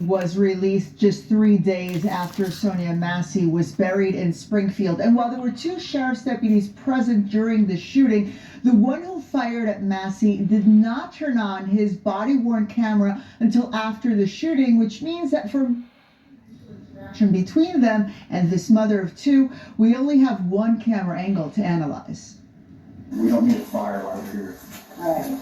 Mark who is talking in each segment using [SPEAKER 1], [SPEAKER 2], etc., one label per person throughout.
[SPEAKER 1] Was released just 3 days after Sonia Massey was buried in Springfield. And while there were two sheriff's deputies present during the shooting, the one who fired at Massey did not turn on his body-worn camera until after the shooting, which means that for interaction between them and this mother of two, we only have one camera angle to analyze.
[SPEAKER 2] We don't need a fire while we're here.
[SPEAKER 1] Right.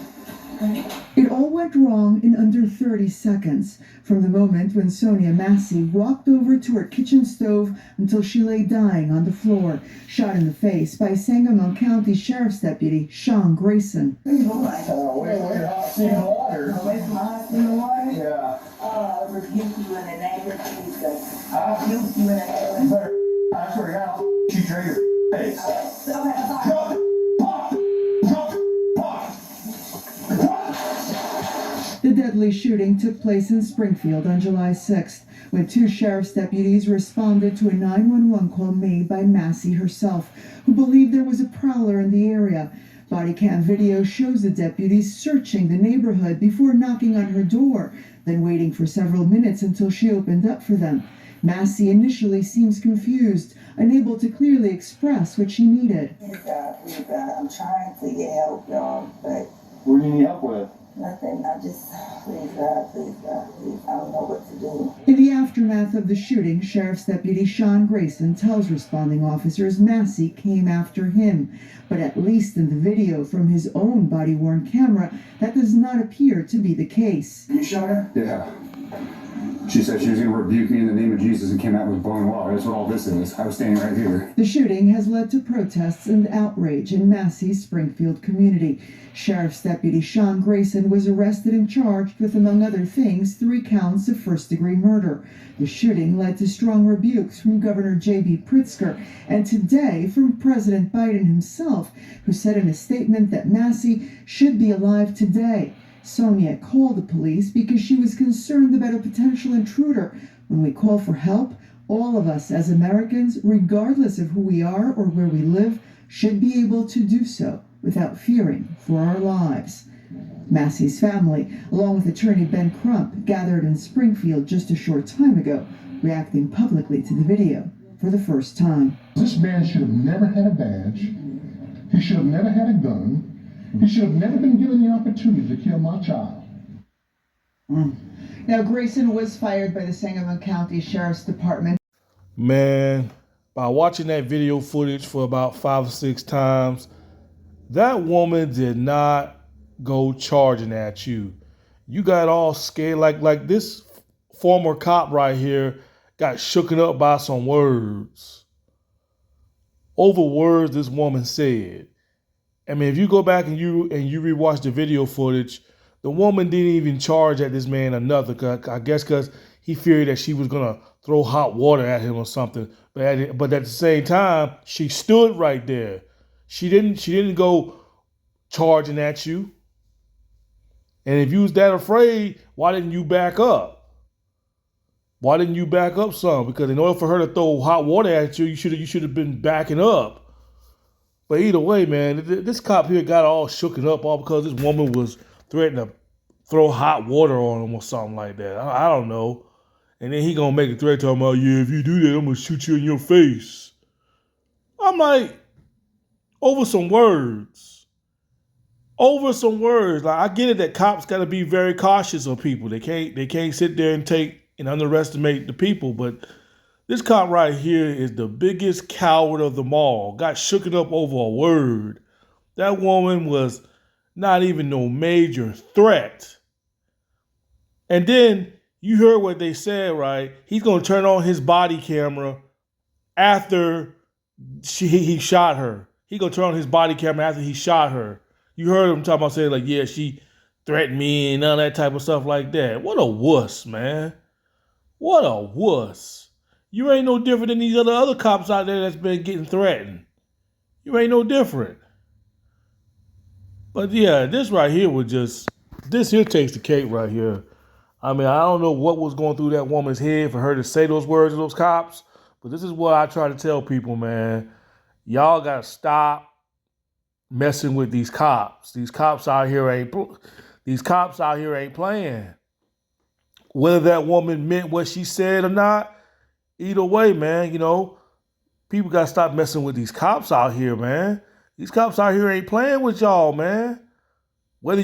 [SPEAKER 1] It all went wrong in under 30 seconds, from the moment when Sonia Massey walked over to her kitchen stove until she lay dying on the floor, shot in the face by Sangamon County Sheriff's Deputy Sean Grayson.
[SPEAKER 2] Wait, hot steaming water.
[SPEAKER 3] Away from hot steaming water?
[SPEAKER 2] Yeah.
[SPEAKER 3] Oh, I rebuke you in the name of Jesus.
[SPEAKER 2] I
[SPEAKER 3] Rebuke you in the name of
[SPEAKER 2] You better, I swear to God, I'll shoot your face.
[SPEAKER 3] Okay,
[SPEAKER 1] The deadly shooting took place in Springfield on July 6th, when two sheriff's deputies responded to a 911 call made by Massey herself, who believed there was a prowler in the area. Body cam video shows the deputies searching the neighborhood before knocking on her door, then waiting for several minutes until she opened up for them. Massey initially seems confused, unable to clearly express what she needed.
[SPEAKER 3] please God, I'm trying to get help, y'all, but
[SPEAKER 2] What do you need help with?
[SPEAKER 3] nothing. I just, please God, please. I don't know what to do.
[SPEAKER 1] In the aftermath of the shooting, Sheriff's Deputy Sean Grayson tells responding officers Massey came after him. But at least in the video from his own body-worn camera, that does not appear to be the case.
[SPEAKER 2] You shot her?
[SPEAKER 4] Yeah. She said she was going to rebuke me in the name of Jesus and came out with blowing water. That's what all this is. I was standing right here.
[SPEAKER 1] The shooting has led to protests and outrage in Massey's Springfield community. Sheriff's Deputy Sean Grayson was arrested and charged with, among other things, 3 counts of first-degree murder. The shooting led to strong rebukes from Governor J.B. Pritzker and today from President Biden himself, who said in a statement that Massey should be alive today. Sonia called the police because she was concerned about a potential intruder. When we call for help, all of us as Americans, regardless of who we are or where we live, should be able to do so without fearing for our lives. Massey's family, along with attorney Ben Crump, gathered in Springfield just a short time ago, reacting publicly to the video for the first time.
[SPEAKER 5] This man should have never had a badge. He should have never had a gun. He should have never been given the opportunity to kill my child.
[SPEAKER 1] Now, Grayson was fired by the Sangamon County Sheriff's Department.
[SPEAKER 6] Man, by watching that video footage for about 5 or 6 times, that woman did not go charging at you. You got all scared, like this former cop right here got shooken up by some words. Over words this woman said. I mean, if you go back and you rewatch the video footage, the woman didn't even charge at this man or nothing. I guess because he feared that she was gonna throw hot water at him or something. But at the same time, she stood right there. She didn't go charging at you. And if you was that afraid, why didn't you back up? Why didn't you back up some? Because in order for her to throw hot water at you, you should have been backing up. But either way, man, this cop here got all shooken up all because this woman was threatening to throw hot water on him or something like that. I don't know. And then he gonna make a threat talking about, yeah, if you do that, I'm gonna shoot you in your face. I'm like, over some words. Over some words. Like, I get it that cops gotta be very cautious of people. They can't sit there and take and underestimate the people, but this cop right here is the biggest coward of them all. Got shooken up over a word. That woman was not even no major threat. And then you heard what they said, right? He's going to turn on his body camera after he shot her. He's going to turn on his body camera after he shot her. You heard him talking about saying like, yeah, she threatened me and all that type of stuff like that. What a wuss, man. What a wuss. You ain't no different than these other cops out there that's been getting threatened. You ain't no different. But yeah, this right here this here takes the cake right here. I mean, I don't know what was going through that woman's head for her to say those words to those cops, but this is what I try to tell people, man. Y'all got to stop messing with these cops. These cops out here ain't playing. whether that woman meant what she said or not, either way, man, people got to stop messing with these cops out here, man. These cops out here ain't playing with y'all, man. Whether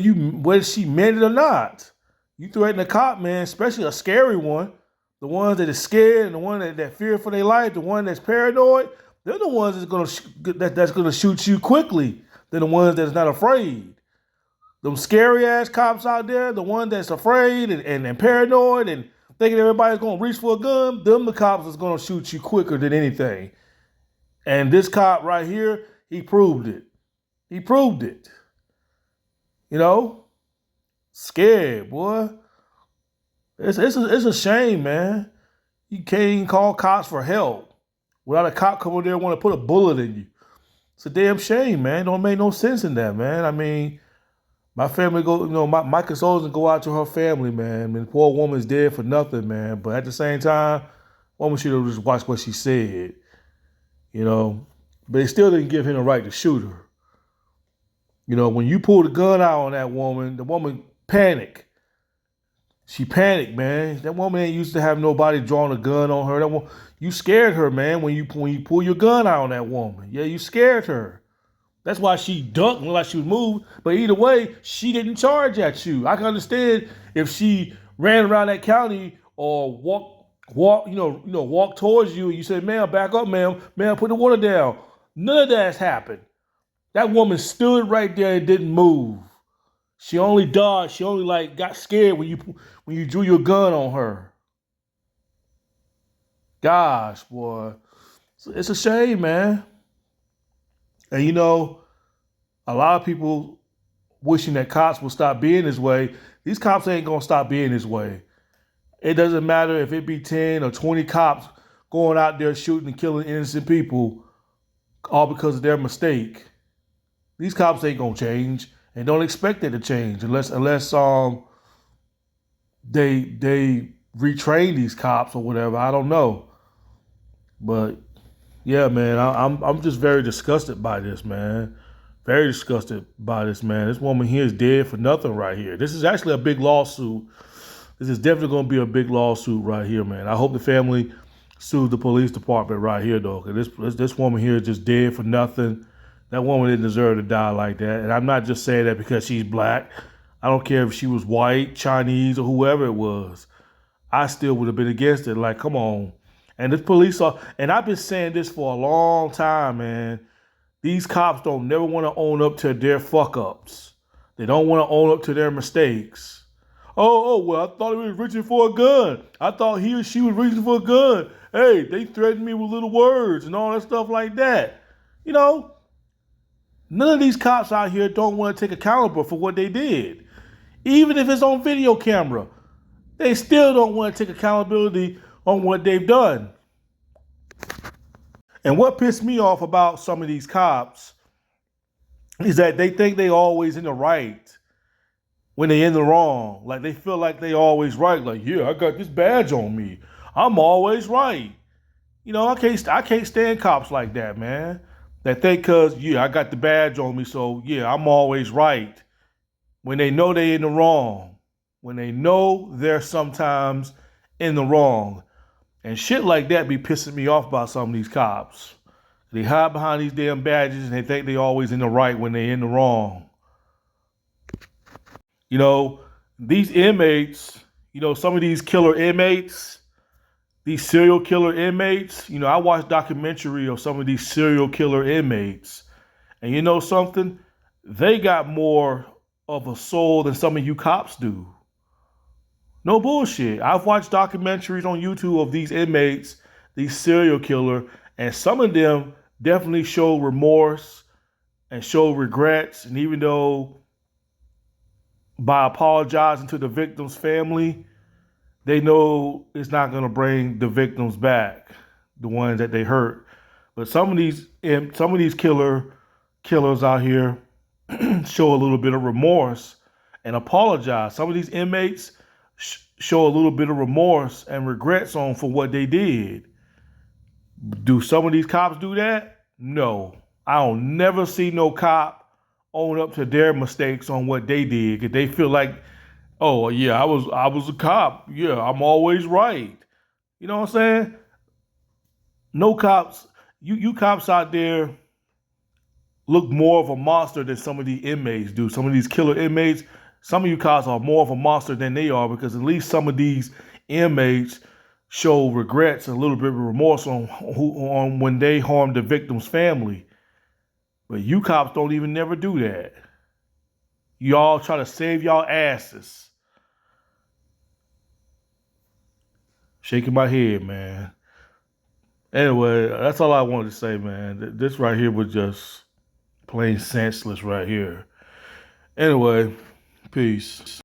[SPEAKER 6] she meant it or not. You threaten a cop, man, especially a scary one, the ones that are scared and the one that fear for their life, the one that's paranoid, they're the ones that's gonna shoot you quickly than the ones that's not afraid. Them scary ass cops out there, the one that's afraid and paranoid and thinking everybody's gonna reach for a gun, them the cops is gonna shoot you quicker than anything. And this cop right here, he proved it. He proved it. Scared, boy. It's a shame, man. You can't even call cops for help without a cop coming there and want to put a bullet in you. It's a damn shame, man. Don't make no sense in that, man. I mean, my family my condolences go out to her family, man. I mean, the poor woman's dead for nothing, man. But at the same time, woman should have just watched what she said, But they still didn't give him the right to shoot her. When you pulled a gun out on that woman, the woman panicked. She panicked, man. That woman ain't used to have nobody drawing a gun on her. You scared her, man, when you pull your gun out on that woman. Yeah, you scared her. That's why she ducked like she was moved. But either way, she didn't charge at you. I can understand if she ran around that county or walk towards you and you said, "Ma'am, back up, ma'am. Ma'am, put the water down." None of that's happened. That woman stood right there and didn't move. She only dodged. She only got scared when you drew your gun on her. Gosh, boy, it's a shame, man. And a lot of people wishing that cops will stop being this way. These cops ain't gonna stop being this way. It doesn't matter if it be 10 or 20 cops going out there shooting and killing innocent people, all because of their mistake. These cops ain't gonna change. And don't expect it to change unless they retrain these cops or whatever. I don't know, but yeah, man, I'm just very disgusted by this, man. Very disgusted by this, man. This woman here is dead for nothing right here. This is actually a big lawsuit. This is definitely going to be a big lawsuit right here, man. I hope the family sues the police department right here, though, because this woman here is just dead for nothing. That woman didn't deserve to die like that. And I'm not just saying that because she's black. I don't care if she was white, Chinese, or whoever it was. I still would have been against it. Like, come on. And this police and I've been saying this for a long time, man. These cops don't never want to own up to their fuck-ups. They don't want to own up to their mistakes. Well, I thought he was reaching for a gun. I thought he or she was reaching for a gun. Hey, they threatened me with little words and all that stuff like that. None of these cops out here don't want to take accountable for what they did. Even if it's on video camera, they still don't want to take accountability on what they've done. And what pissed me off about some of these cops is that they think they always in the right when they in the wrong. Like they feel like they always right. Like, yeah, I got this badge on me. I'm always right. I can't stand cops like that, man. That think I got the badge on me, so yeah, I'm always right. When they know they in the wrong. When they know they're sometimes in the wrong. And shit like that be pissing me off about some of these cops. They hide behind these damn badges and they think they always in the right when they in the wrong. These inmates, some of these killer inmates, these serial killer inmates, I watched documentary of some of these serial killer inmates. And you know something? They got more of a soul than some of you cops do. No bullshit. I've watched documentaries on YouTube of these inmates, these serial killer, and some of them definitely show remorse and show regrets. And even though by apologizing to the victim's family, they know it's not going to bring the victims back, the ones that they hurt. But some of these killers out here show a little bit of remorse and apologize. Some of these inmates show a little bit of remorse and regrets for what they did. Do some of these cops do that? No. I don't never see no cop own up to their mistakes on what they did because they feel like Oh yeah, I was a cop. Yeah, I'm always right. You know what I'm saying? No cops. You cops out there look more of a monster than some of the inmates do. Some of these killer inmates, some of you cops are more of a monster than they are because at least some of these inmates show regrets and a little bit of remorse on when they harmed the victim's family. But you cops don't even never do that. Y'all try to save y'all asses. Shaking my head, man. Anyway, that's all I wanted to say, man. This right here was just plain senseless right here. Anyway, peace.